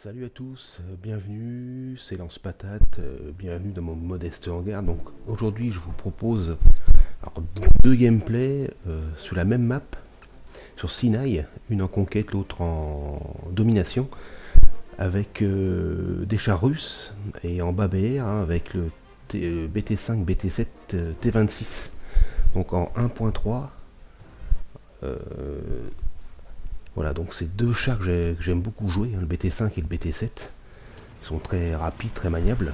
Salut à tous, bienvenue, c'est Lance Patate, bienvenue dans mon modeste hangar. Donc aujourd'hui je vous propose alors, deux gameplays sur la même map, sur Sinaï, une en conquête, l'autre en domination, avec des chars russes et en bas BR avec le BT5, BT7, T26. Donc en 1.3. Voilà, donc c'est deux chars que j'aime beaucoup jouer, hein, le BT5 et le BT7. Ils sont très rapides, très maniables.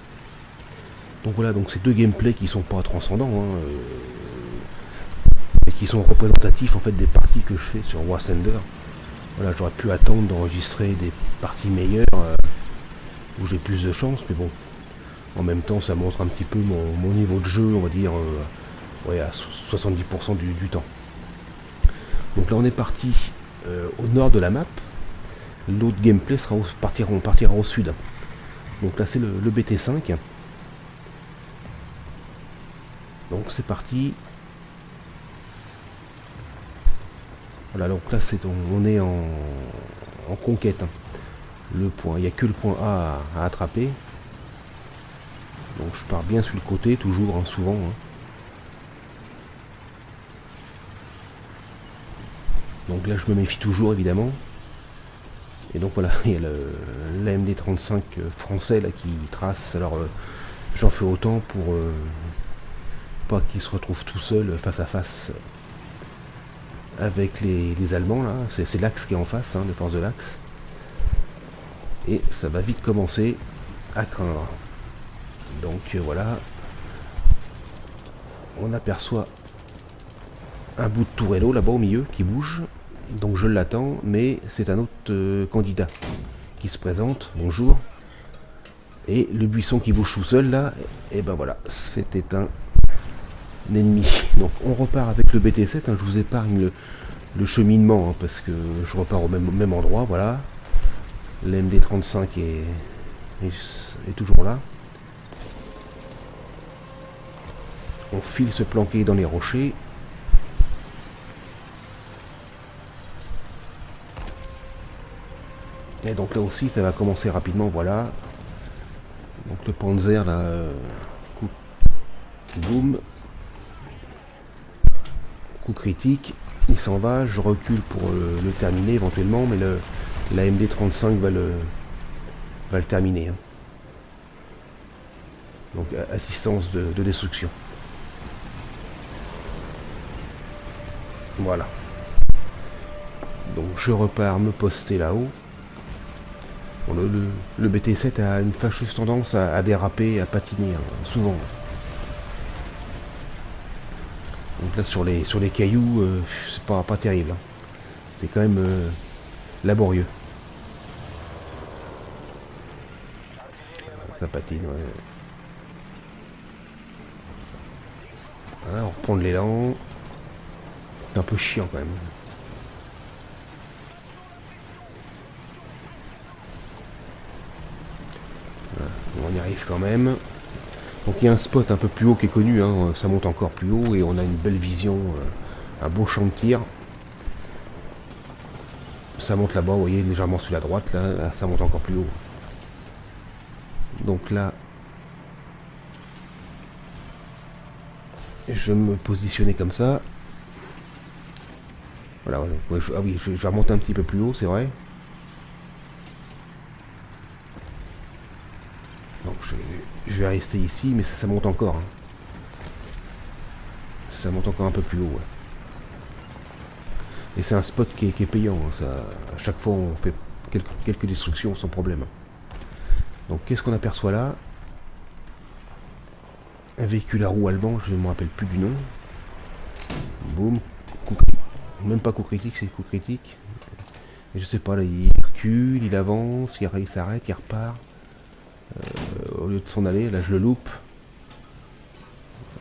Donc voilà, donc c'est deux gameplays qui sont pas transcendants, hein, mais qui sont représentatifs en fait des parties que je fais sur War Thunder. Voilà, j'aurais pu attendre d'enregistrer des parties meilleures où j'ai plus de chance, mais bon, en même temps ça montre un petit peu mon niveau de jeu, on va dire, ouais, à 70% du temps. Donc là on est parti au nord de la map. L'autre gameplay sera on partira au sud. Donc là c'est le BT5. Donc c'est parti. Voilà, donc là on est en conquête. Hein. Le point, il n'y a que le point A à attraper. Donc je pars bien sur le côté, toujours, hein, souvent. Hein. Donc là je me méfie toujours évidemment. Et donc voilà, il y a l'AMD35 français là qui trace. Alors j'en fais autant pour pas qu'il se retrouve tout seul face à face avec les Allemands là. C'est l'Axe qui est en face, hein, les forces de l'Axe. Et ça va vite commencer à craindre. Donc voilà, on aperçoit un bout de tourello là-bas au milieu qui bouge. Donc je l'attends, mais c'est un autre candidat qui se présente. Bonjour. Et le buisson qui bouge tout seul là, et ben voilà, c'était un ennemi. Donc on repart avec le BT7, hein, je vous épargne le cheminement, hein, parce que je repars au même endroit, voilà. L'MD35 est toujours là. On file se planquer dans les rochers. Et donc là aussi ça va commencer rapidement, voilà. Donc le Panzer là, boum, coup critique, il s'en va, je recule pour le terminer éventuellement, mais la MD35 va le terminer. Hein. Donc assistance de destruction. Voilà. Donc je repars me poster là-haut. Bon, le BT7 a une fâcheuse tendance à déraper, à patiner, hein, souvent. Donc là sur les cailloux, c'est pas terrible. Hein. C'est quand même laborieux. Ça patine, ouais. Voilà, on reprend de l'élan. C'est un peu chiant quand même. Voilà, on y arrive quand même. Donc il y a un spot un peu plus haut qui est connu, hein, ça monte encore plus haut et on a une belle vision, un beau champ de tir. Ça monte là-bas, vous voyez, légèrement sur la droite, là, ça monte encore plus haut. Donc là, je vais me positionner comme ça. Voilà, ouais, ah oui, je vais remonter un petit peu plus haut, c'est vrai. Donc je vais rester ici, mais ça monte encore. Hein. Ça monte encore un peu plus haut. Ouais. Et c'est un spot qui est payant. Hein, ça, à chaque fois, on fait quelques destructions sans problème. Donc qu'est-ce qu'on aperçoit là? Un véhicule à roues allemand, je ne me rappelle plus du nom. Boum. Même pas coup critique, c'est coup critique. Et je sais pas, là, il recule, il avance, il s'arrête, il repart. Au lieu de s'en aller, là je le loupe.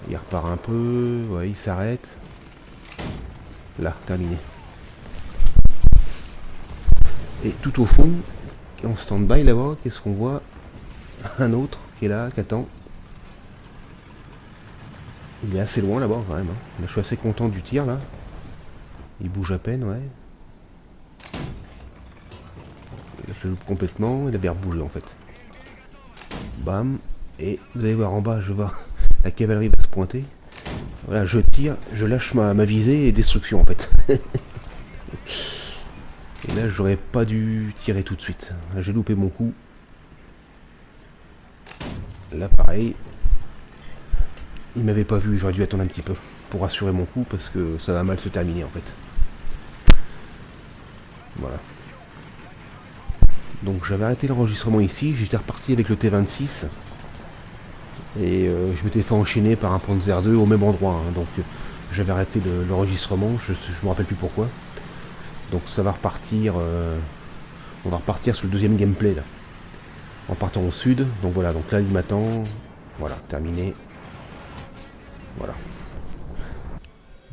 Il repart un peu, ouais, il s'arrête. Là, terminé. Et tout au fond, en stand-by là-bas, qu'est-ce qu'on voit? Un autre qui est là, qui attend. Il est assez loin là-bas quand même. Hein. Là, je suis assez content du tir là. Il bouge à peine, ouais. Je loupe complètement, il avait rebougé en fait. Bam. Et vous allez voir en bas, je vois la cavalerie va se pointer. Voilà, je tire, je lâche ma visée et destruction en fait. Et là, j'aurais pas dû tirer tout de suite. J'ai loupé mon coup. Là, pareil. Il m'avait pas vu, j'aurais dû attendre un petit peu pour assurer mon coup parce que ça va mal se terminer en fait. Voilà. Donc j'avais arrêté l'enregistrement ici, j'étais reparti avec le T26 et je m'étais fait enchaîner par un Panzer II au même endroit. Hein, donc j'avais arrêté l'enregistrement, je me rappelle plus pourquoi. Donc ça va repartir, on va repartir sur le deuxième gameplay là, en partant au sud. Donc voilà, donc là il m'attend, voilà, terminé. Voilà.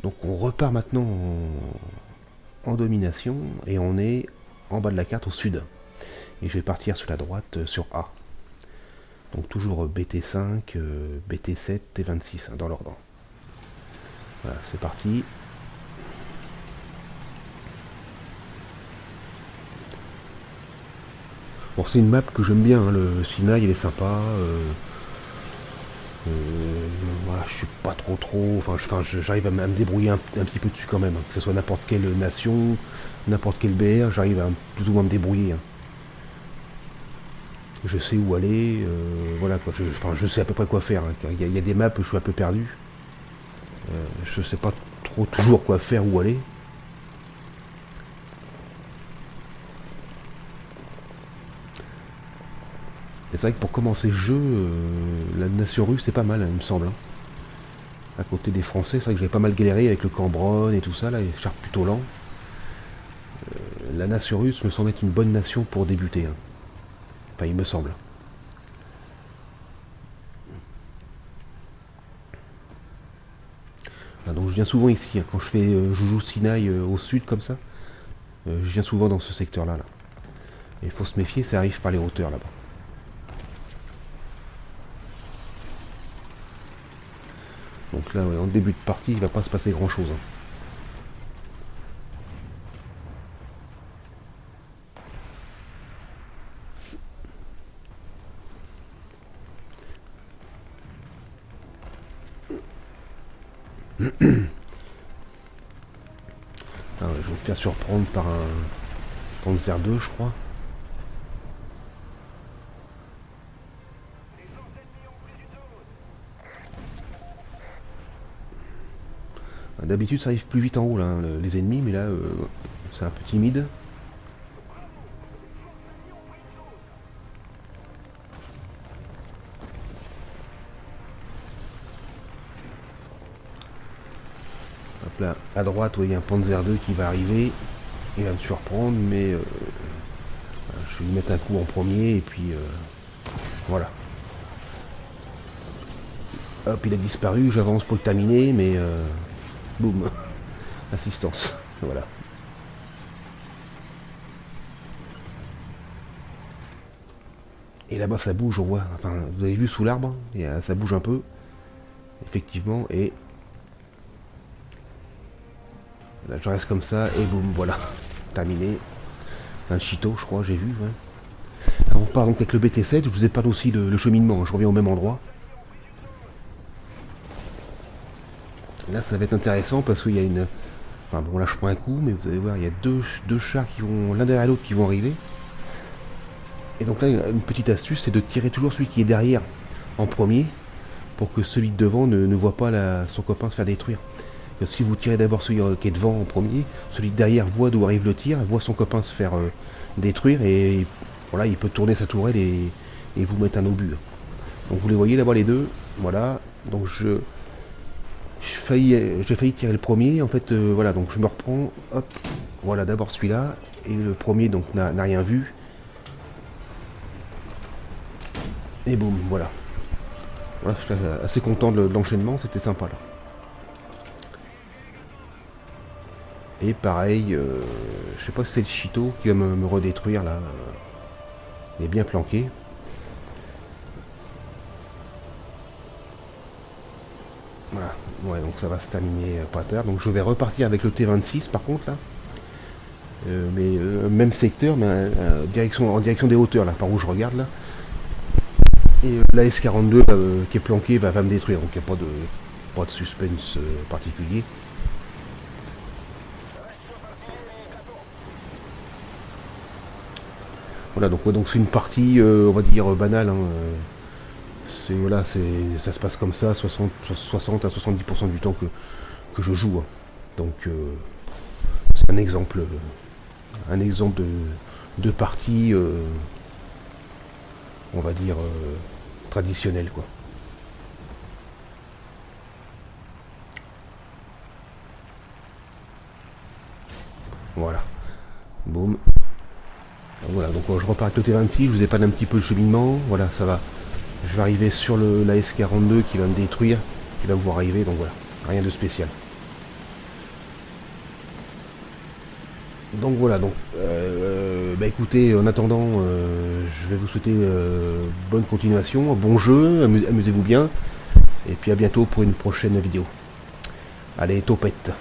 Donc on repart maintenant en domination et on est en bas de la carte au sud. Et je vais partir sur la droite sur A. Donc toujours BT5, BT7, T26 hein, dans l'ordre. Voilà, c'est parti. Bon, c'est une map que j'aime bien, hein, le Sinaï il est sympa. Voilà, je suis pas trop. Enfin, j'arrive à me débrouiller un petit peu dessus quand même. Hein, que ce soit n'importe quelle nation, n'importe quel BR, j'arrive à plus ou moins me débrouiller. Hein. Je sais où aller, voilà quoi. Je sais à peu près quoi faire. Hein. Il y a des maps où je suis un peu perdu. Je sais pas trop toujours quoi faire, où aller. Et c'est vrai que pour commencer le jeu, la nation russe c'est pas mal, hein, il me semble. Hein. À côté des Français, c'est vrai que j'avais pas mal galéré avec le Cambronne et tout ça, là, les chars plutôt lents. La nation russe me semble être une bonne nation pour débuter. Hein. Enfin, il me semble. Ah, donc je viens souvent ici, hein, quand je fais Joujou Sinaï au sud comme ça, je viens souvent dans ce secteur-là. Là. Et il faut se méfier, ça arrive par les hauteurs là-bas. Donc là, ouais, en début de partie, il va pas se passer grand-chose. Hein. Ah ouais, je vais me faire surprendre par un Panzer II, je crois. D'habitude, ça arrive plus vite en haut, là, hein, les ennemis, mais là, c'est un peu timide. Hop là, à droite, il y a un Panzer II qui va arriver. Il va me surprendre, mais je vais lui mettre un coup en premier, et puis voilà. Hop, il a disparu, j'avance pour le terminer, mais boum, assistance, voilà. Et là-bas ça bouge, on voit, enfin vous avez vu sous l'arbre, ça bouge un peu, effectivement, et là je reste comme ça, et boum, voilà, terminé. Un Cheeto, je crois, j'ai vu, ouais. Alors, on part donc avec le BT7, je vous ai parlé aussi le cheminement, je reviens au même endroit. Là ça va être intéressant parce qu'il y a une... Enfin bon là je prends un coup, mais vous allez voir, il y a deux chars qui vont l'un derrière l'autre qui vont arriver. Et donc là une petite astuce, c'est de tirer toujours celui qui est derrière en premier, pour que celui de devant ne voit pas son copain se faire détruire. Et si vous tirez d'abord celui qui est devant en premier, celui de derrière voit d'où arrive le tir, voit son copain se faire détruire, et voilà, il peut tourner sa tourelle et vous mettre un obus. Donc vous les voyez là-bas les deux, voilà, donc j'ai failli tirer le premier, en fait, voilà, donc je me reprends, hop, voilà, d'abord celui-là, et le premier donc n'a rien vu, et boum, voilà. Voilà, je suis assez content de l'enchaînement, c'était sympa là. Et pareil, je sais pas si c'est le Cheeto qui va me redétruire là, il est bien planqué. Voilà, ouais, donc ça va se terminer pas tard. Donc je vais repartir avec le T26 par contre là. même secteur, mais en direction des hauteurs, là, par où je regarde, là. Et la S42 qui est planquée va me détruire, donc il n'y a pas de suspense particulier. Voilà, donc c'est une partie, on va dire, banale. Hein, voilà, ça se passe comme ça, 60 à 70% du temps que je joue. Hein. Donc c'est un exemple de partie, on va dire, traditionnelle, quoi. Voilà. Boum. Voilà, donc je repars avec le T26, je vous épargne un petit peu le cheminement. Voilà, ça va. Je vais arriver sur la S42 qui va me détruire, qui va me voir arriver, donc voilà, rien de spécial. Donc voilà, donc bah écoutez, en attendant, je vais vous souhaiter bonne continuation, bon jeu, amusez-vous bien, et puis à bientôt pour une prochaine vidéo. Allez, topette.